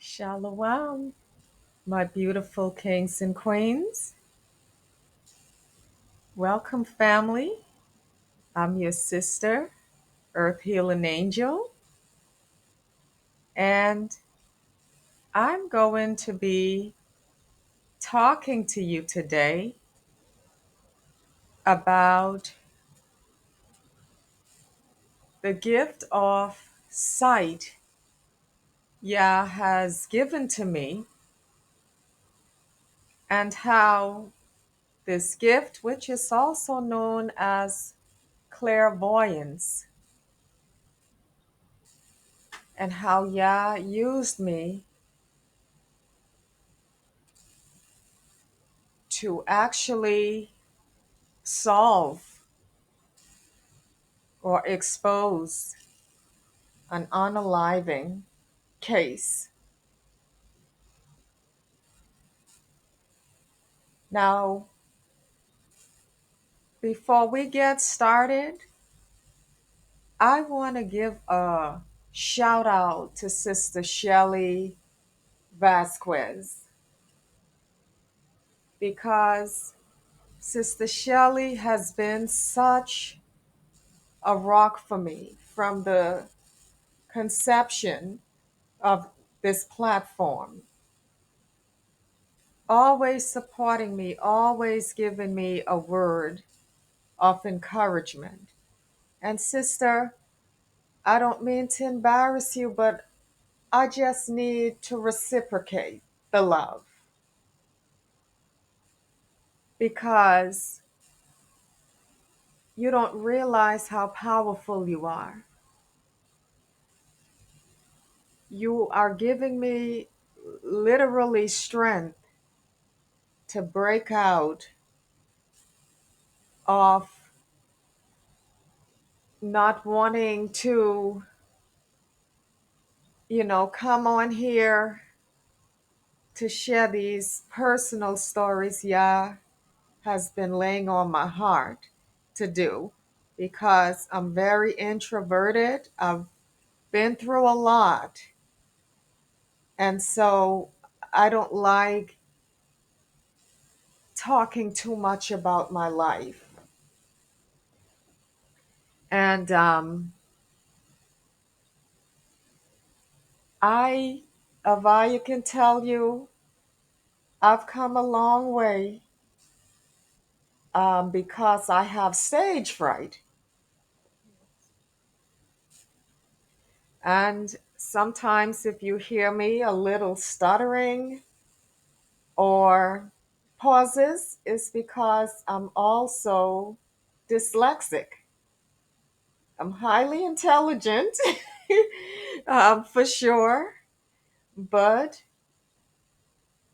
Shalom, my beautiful kings and queens. Welcome, family. I'm your sister, Earth Healing Angel, and I'm going to be talking to you today about the gift of sight Yah has given to me, and how this gift, which is also known as clairvoyance, and how Yah used me to actually solve or expose an unaliving case. Now, before we get started, I want to give a shout out to Sister Shelley Vasquez, because Sister Shelley has been such a rock for me from the conception of this platform. Always supporting me, always giving me a word of encouragement. And sister, I don't mean to embarrass you, but I just need to reciprocate the love, because you don't realize how powerful you are. You are giving me literally strength to break out of not wanting to, come on here to share these personal stories Yah has been laying on my heart to do, because I'm very introverted. I've been through a lot. And so I don't like talking too much about my life. And Avaya can tell you, I've come a long way because I have stage fright. And sometimes if you hear me a little stuttering or pauses, it's because I'm also dyslexic. I'm highly intelligent, for sure, but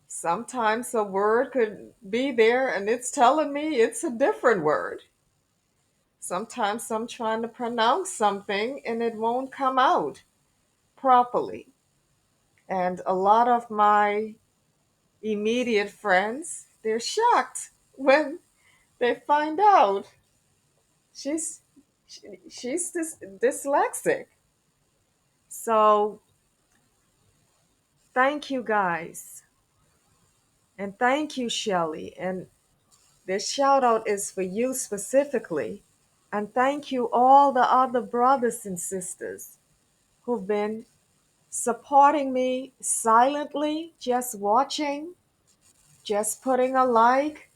sometimes a word could be there and it's telling me it's a different word. Sometimes I'm trying to pronounce something and it won't come out properly. And a lot of my immediate friends, they're shocked when they find out she's she's dyslexic. So thank you guys, and thank you, Shelley. And this shout out is for you specifically, and thank you all the other brothers and sisters who've been supporting me silently, just watching, just putting a like,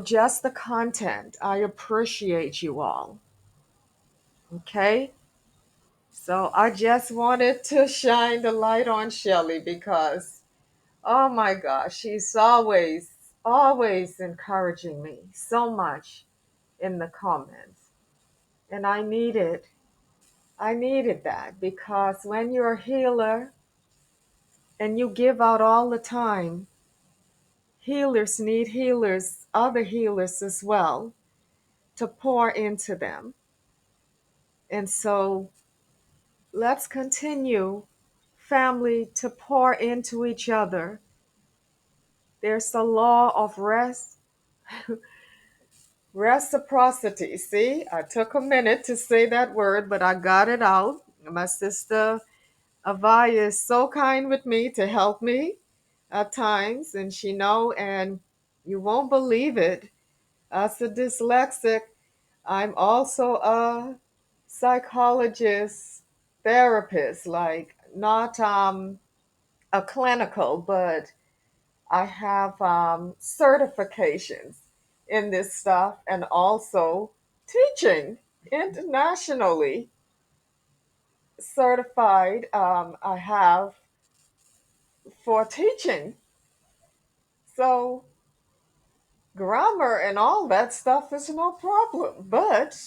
just the content. I appreciate you all. Okay? So I just wanted to shine the light on Shelley because, oh my gosh, she's always encouraging me so much in the comments. And I needed that, because when you're a healer and you give out all the time, healers need healers, other healers as well, to pour into them. And so let's continue, family, to pour into each other. There's the law of reciprocity. See, I took a minute to say that word, but I got it out. My sister Avaya is so kind with me to help me at times, and she know, and you won't believe it. As a dyslexic, I'm also a psychologist, therapist, like not a clinical, but I have certifications in this stuff and also teaching internationally certified. I have for teaching. So grammar and all that stuff is no problem. But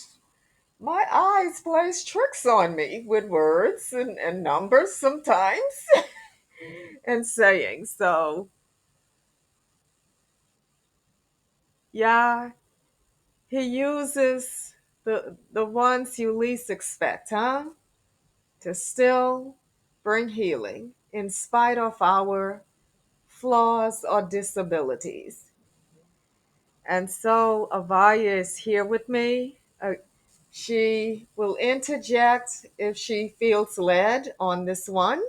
my eyes plays tricks on me with words and numbers sometimes and saying. So yeah, he uses the ones you least expect, huh? To still bring healing in spite of our flaws or disabilities. And so Avaya is here with me. She will interject if she feels led on this one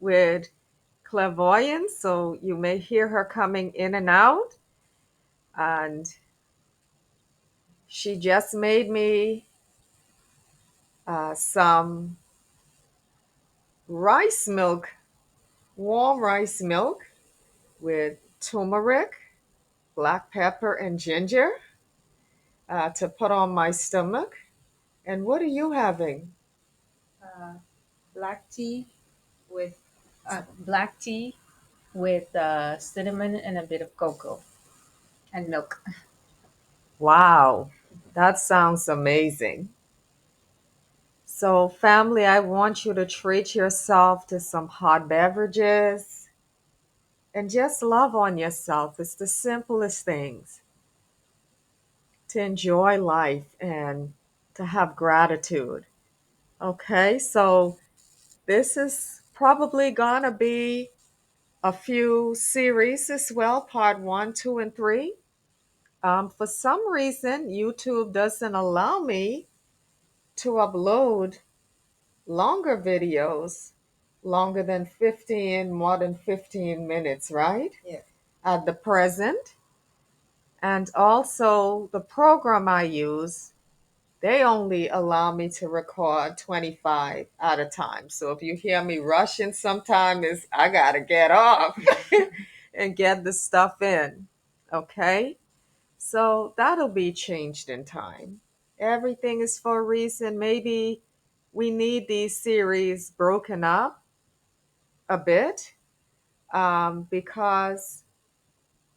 with clairvoyance. So you may hear her coming in and out. And she just made me some rice milk, warm rice milk with turmeric, black pepper, and ginger to put on my stomach. And what are you having? Uh, black tea with black tea with cinnamon and a bit of cocoa and milk. Wow, that sounds amazing. So, family, I want you to treat yourself to some hot beverages and just love on yourself. It's the simplest things to enjoy life and to have gratitude. Okay, so this is probably gonna be a few series as well, part one, two, and three. For some reason, YouTube doesn't allow me to upload longer videos, longer than 15, more than 15 minutes, right? Yeah. At the present. And also, the program I use, they only allow me to record 25 at a time. So if you hear me rushing sometime, is I gotta get off and get the stuff in. Okay? So that'll be changed in time. Everything is for a reason. Maybe we need these series broken up a bit because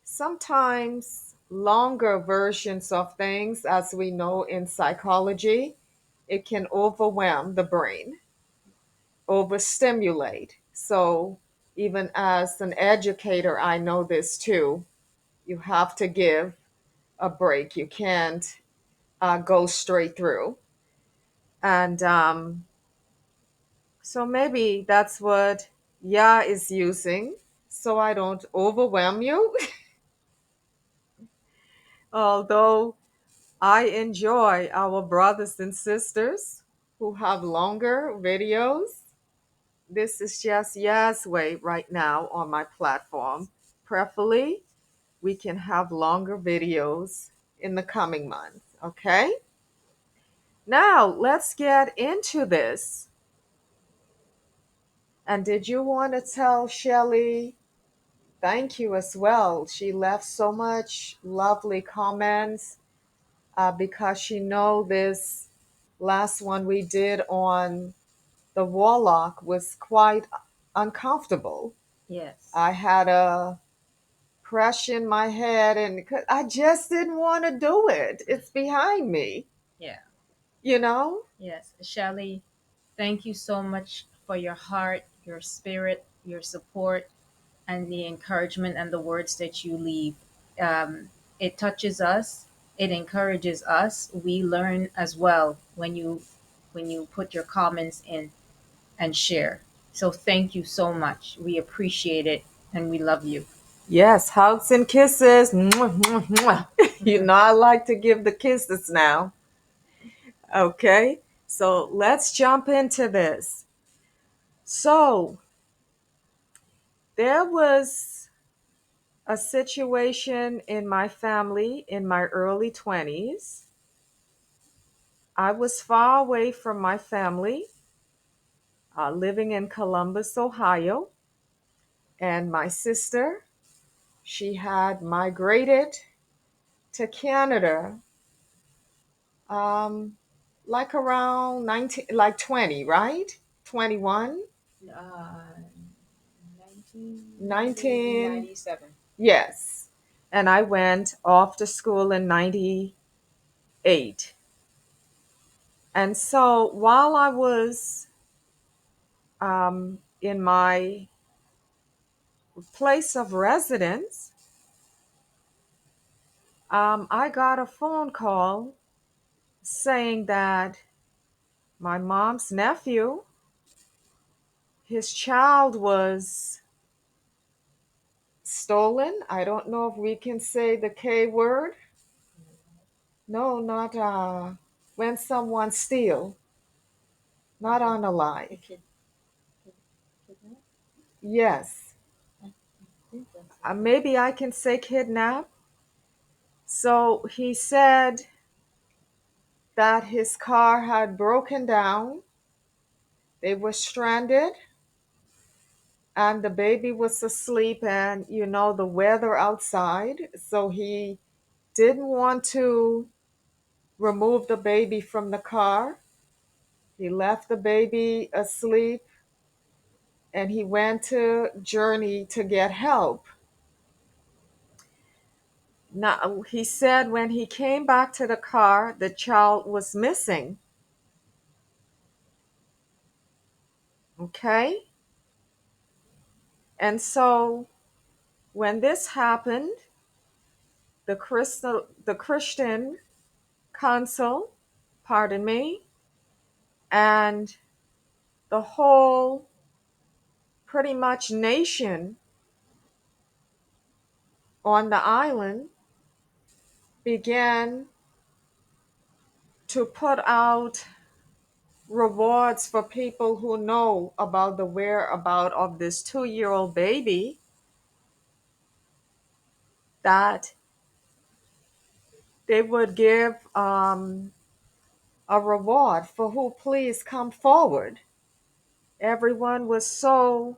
sometimes longer versions of things, as we know in psychology, it can overwhelm the brain, overstimulate. So, even as an educator, I know this too. You have to give a break. You can't go straight through. And so maybe that's what Ya is using so I don't overwhelm you. Although I enjoy our brothers and sisters who have longer videos. This is just Ya's way right now on my platform. Preferably, we can have longer videos in the coming months. Okay? Now, let's get into this. And did you want to tell Shelly thank you as well? She left so much lovely comments because she know this last one we did on the warlock was quite uncomfortable. Yes. I had a crush in my head and I just didn't want to do it. It's behind me, Yeah. you know? Yes. Shelly, thank you so much for your heart, your spirit, your support, and the encouragement and the words that you leave. It touches us. It encourages us. We learn as well when you put your comments in and share. So thank you so much. We appreciate it and we love you. Yes, hugs and kisses. Mwah, mwah, mwah. You know, I like to give the kisses now. Okay, so let's jump into this. So there was a situation in my family in my early 20s. I was far away from my family, living in Columbus, Ohio, and my sister, she had migrated to Canada, um, like around 19, like 20, right? 21? Uh, 19, 1997. yes. And I went off to school in 98. And so while I was in my place of residence, I got a phone call saying that my mom's nephew, his child was stolen. I don't know if we can say the K word. No, not when someone steal, not on a lie. Kidnap? Yes, I think that's maybe I can say kidnap. So he said that his car had broken down. They were stranded, and the baby was asleep, and the weather outside. So he didn't want to remove the baby from the car. He left the baby asleep and he went to Journey to get help. Now, he said when he came back to the car, the child was missing. Okay? And so when this happened, the Christian council, pardon me, and the whole pretty much nation on the island began to put out rewards for people who know about the whereabout of this 2-year old baby, that they would give a reward for who please come forward. Everyone was so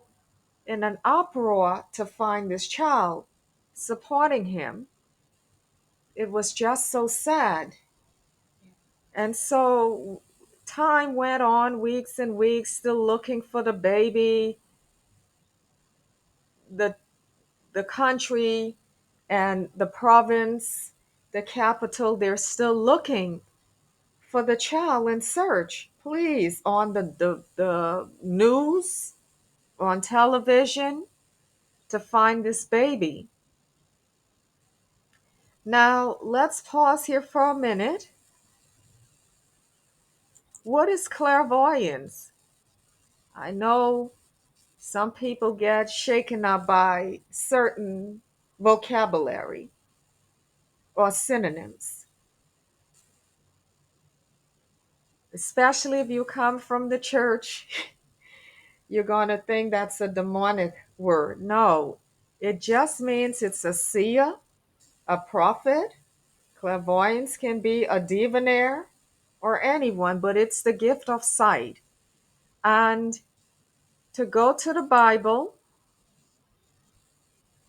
in an uproar to find this child, supporting him. It was just so sad. And so time went on, weeks and weeks, still looking for the baby. The the country and the province, the capital, they're still looking for the child in search. Please, on the news, on television, to find this baby. Now, let's pause here for a minute. What is clairvoyance? I know some people get shaken up by certain vocabulary or synonyms, especially if you come from the church. You're going to think that's a demonic word. No, it just means it's a seer, a prophet. Clairvoyance can be a diviner or anyone, but it's the gift of sight. And to go to the Bible,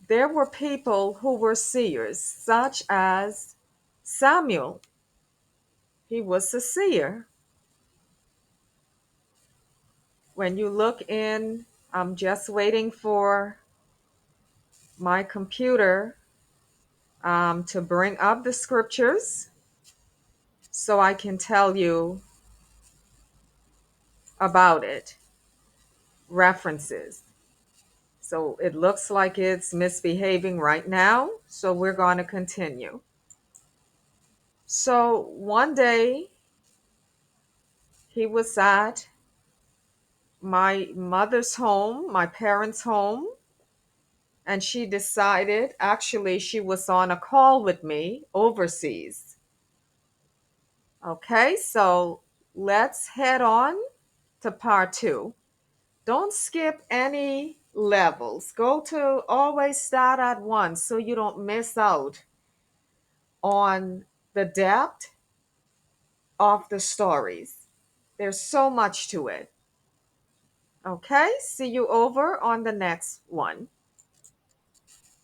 there were people who were seers, such as Samuel. He was a seer. When you look in, I'm just waiting for my computer to bring up the scriptures so I can tell you about it, references. So it looks like it's misbehaving right now, so we're going to continue. So one day he was at my mother's home, my parents' home, and she decided, actually, she was on a call with me overseas. Okay, so let's head on to part two. Don't skip any levels. Go to always start at one so you don't miss out on the depth of the stories. There's so much to it. Okay, see you over on the next one.